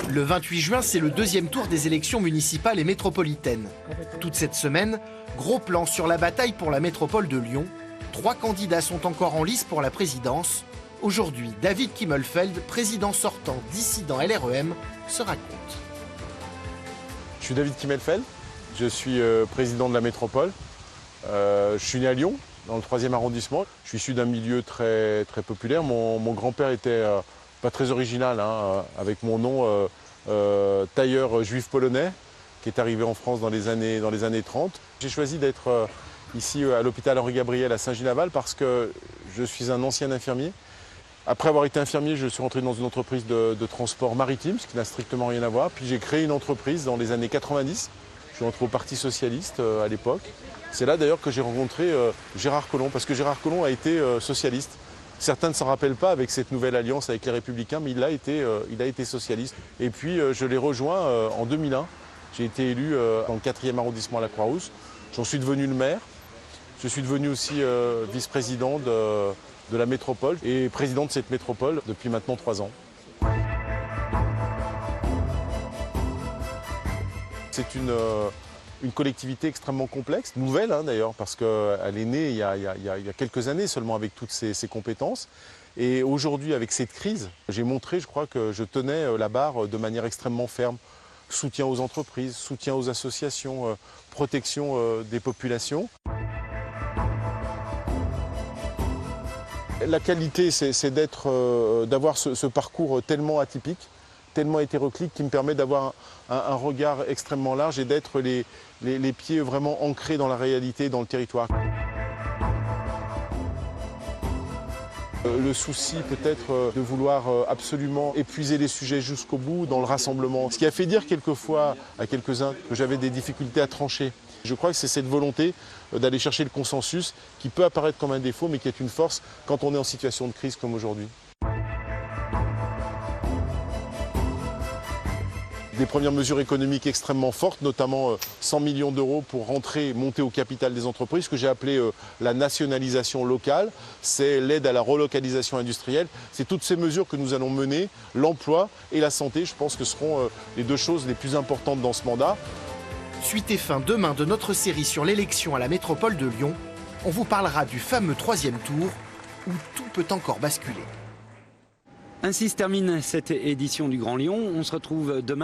Le 28 juin, c'est le deuxième tour des élections municipales et métropolitaines. Toute cette semaine, gros plan sur la bataille pour la métropole de Lyon. 3 candidats sont encore en lice pour la présidence. Aujourd'hui, David Kimmelfeld, président sortant dissident LREM, se raconte. Je suis David Kimmelfeld, je suis président de la métropole. Je suis né à Lyon, dans le 3e arrondissement. Je suis issu d'un milieu très populaire. Mon grand-père était pas très original, hein, avec mon nom, tailleur juif polonais, qui est arrivé en France dans les années 30. J'ai choisi d'être ici à l'hôpital Henri-Gabriel à Saint-Gilles-Laval parce que je suis un ancien infirmier. Après avoir été infirmier, je suis rentré dans une entreprise de transport maritime, ce qui n'a strictement rien à voir. Puis j'ai créé une entreprise dans les années 90. Je suis rentré au Parti Socialiste à l'époque. C'est là d'ailleurs que j'ai rencontré Gérard Collomb, parce que Gérard Collomb a été socialiste. Certains ne s'en rappellent pas avec cette nouvelle alliance avec les Républicains, mais il a été socialiste. Et puis je l'ai rejoint en 2001. J'ai été élu dans le 4e arrondissement à la Croix-Rousse. J'en suis devenu le maire. Je suis devenu aussi vice-président de la métropole et président de cette métropole depuis maintenant 3 ans. C'est une collectivité extrêmement complexe, nouvelle hein, d'ailleurs, parce qu'elle est née il y a quelques années seulement avec toutes ses compétences. Et aujourd'hui, avec cette crise, j'ai montré, je crois, que je tenais la barre de manière extrêmement ferme. Soutien aux entreprises, soutien aux associations, protection des populations. La qualité, c'est d'avoir ce parcours tellement atypique, tellement hétéroclite, qui me permet d'avoir un regard extrêmement large et d'être les pieds vraiment ancrés dans la réalité, dans le territoire. Le souci peut-être de vouloir absolument épuiser les sujets jusqu'au bout dans le rassemblement. Ce qui a fait dire quelquefois à quelques-uns que j'avais des difficultés à trancher. Je crois que c'est cette volonté d'aller chercher le consensus qui peut apparaître comme un défaut mais qui est une force quand on est en situation de crise comme aujourd'hui. Des premières mesures économiques extrêmement fortes, notamment 100 millions d'euros pour monter au capital des entreprises, ce que j'ai appelé la nationalisation locale. C'est l'aide à la relocalisation industrielle. C'est toutes ces mesures que nous allons mener, l'emploi et la santé, je pense que seront les 2 choses les plus importantes dans ce mandat. Suite et fin demain de notre série sur l'élection à la métropole de Lyon. On vous parlera du fameux 3e tour où tout peut encore basculer. Ainsi se termine cette édition du Grand Lyon. On se retrouve demain.